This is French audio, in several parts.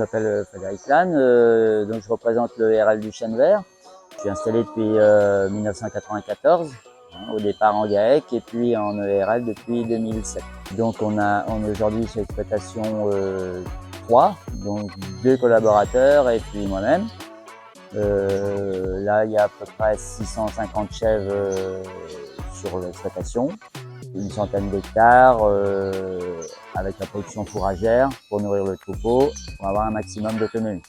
m'appelle Frédéric Lannes, donc je représente le RL du Chêne Vert. Je suis installé depuis 1994, au départ en GAEC et puis en ERL depuis 2007. Donc on est aujourd'hui sur l'exploitation 3, donc 2 collaborateurs et puis moi-même. Là il y a à peu près 650 chèvres sur l'exploitation, une centaine d'hectares avec la production fourragère pour nourrir le troupeau, pour avoir un maximum d'autonomie.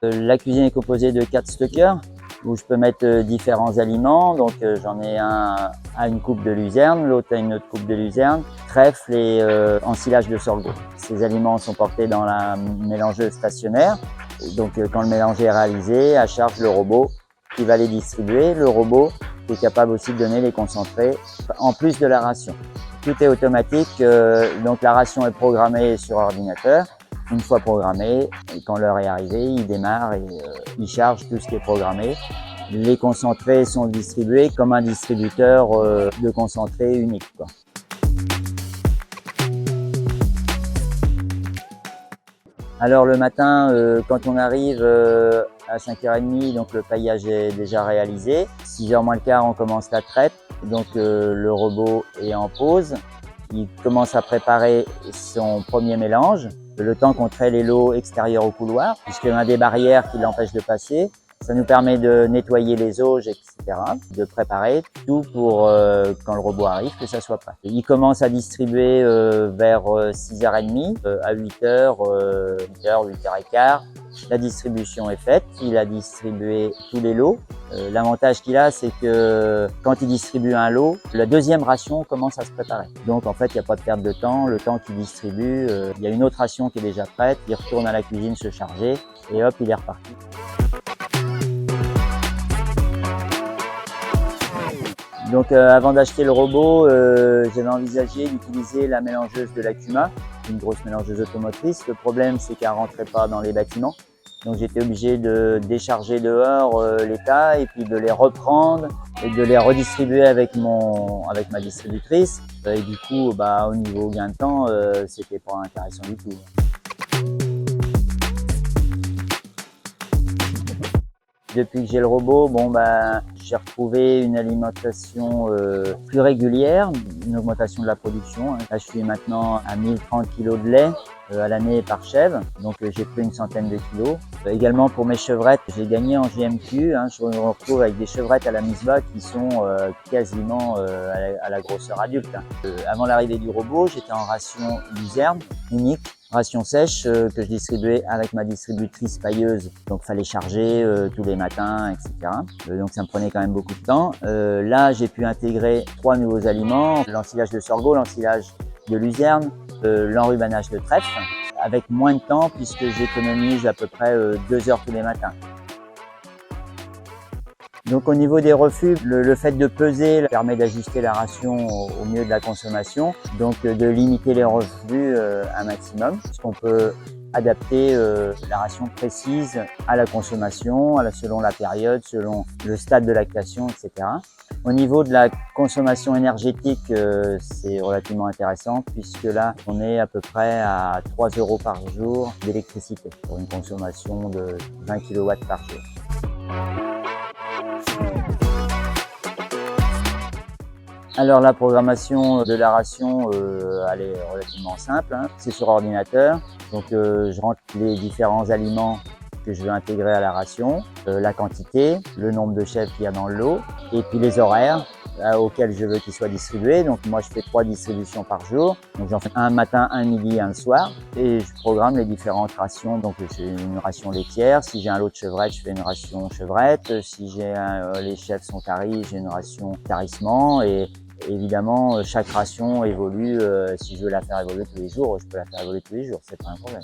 La cuisine est composée de 4 stockers où je peux mettre différents aliments. Donc j'en ai un à une coupe de luzerne, l'autre à une autre coupe de luzerne, trèfle et ensilage de sorgho. Ces aliments sont portés dans la mélangeuse stationnaire. Donc quand le mélange est réalisé, à charge le robot qui va les distribuer. Le robot qui est capable aussi de donner les concentrés en plus de la ration. Tout est automatique, donc la ration est programmée sur ordinateur. Une fois programmé, quand l'heure est arrivée, il démarre et il charge tout ce qui est programmé. Les concentrés sont distribués comme un distributeur de concentrés unique, quoi. Alors le matin, quand on arrive à 5h30, donc le paillage est déjà réalisé. 6h moins le quart, on commence la traite. Donc le robot est en pause. Il commence à préparer son premier mélange. Le temps qu'on traite les lots extérieurs au couloir, puisqu'il y a des barrières qui l'empêchent de passer. Ça nous permet de nettoyer les auges, etc., de préparer tout pour quand le robot arrive, que ça soit prêt. Il commence à distribuer vers 6h30 à 8h, 8h, 8h15. La distribution est faite, il a distribué tous les lots. L'avantage qu'il a, c'est que quand il distribue un lot, la deuxième ration commence à se préparer. Donc en fait, il n'y a pas de perte de temps. Le temps qu'il distribue, il y a une autre ration qui est déjà prête. Il retourne à la cuisine se charger et hop, il est reparti. Donc avant d'acheter le robot, j'avais envisagé d'utiliser la mélangeuse de l'Acuma, une grosse mélangeuse automotrice. Le problème, c'est qu'elle ne rentrait pas dans les bâtiments. Donc j'étais obligé de décharger dehors les tas et puis de les reprendre et de les redistribuer avec ma distributrice. Et du coup, au niveau gain de temps, c'était pas intéressant du tout. Depuis que j'ai le robot, j'ai retrouvé une alimentation plus régulière, une augmentation de la production. Là, je suis maintenant à 1030 kg de lait à l'année par chèvre, donc j'ai pris une centaine de kilos. Également pour mes chevrettes, j'ai gagné en JMQ. Je me retrouve avec des chevrettes à la Misbah qui sont quasiment à la grosseur adulte. Avant l'arrivée du robot, j'étais en ration luzerne unique. Ration sèche que je distribuais avec ma distributrice pailleuse, donc fallait charger tous les matins, etc. Donc ça me prenait quand même beaucoup de temps. Là, j'ai pu intégrer 3 nouveaux aliments, l'ensilage de sorgho, l'ensilage de luzerne, l'enrubanage de trèfle, avec moins de temps puisque j'économise à peu près 2 heures tous les matins. Donc au niveau des refus, le fait de peser permet d'ajuster la ration au mieux de la consommation, donc de limiter les refus un maximum, puisqu'on peut adapter la ration précise à la consommation, selon la période, selon le stade de lactation, etc. Au niveau de la consommation énergétique, c'est relativement intéressant puisque là, on est à peu près à 3 € par jour d'électricité pour une consommation de 20 kW par jour. Alors la programmation de la ration, elle est relativement simple. C'est sur ordinateur, donc je rentre les différents aliments que je veux intégrer à la ration, la quantité, le nombre de chèvres qu'il y a dans le lot, et puis les horaires auxquels je veux qu'ils soient distribués. Donc moi je fais 3 distributions par jour, donc j'en fais un matin, un midi, un le soir, et je programme les différentes rations. Donc j'ai une ration laitière, si j'ai un lot de chevrette, je fais une ration chevrette, si j'ai les chèvres sont taris, j'ai une ration tarissement, et évidemment chaque ration évolue. Si je veux la faire évoluer tous les jours, je peux la faire évoluer tous les jours, c'est pas un problème.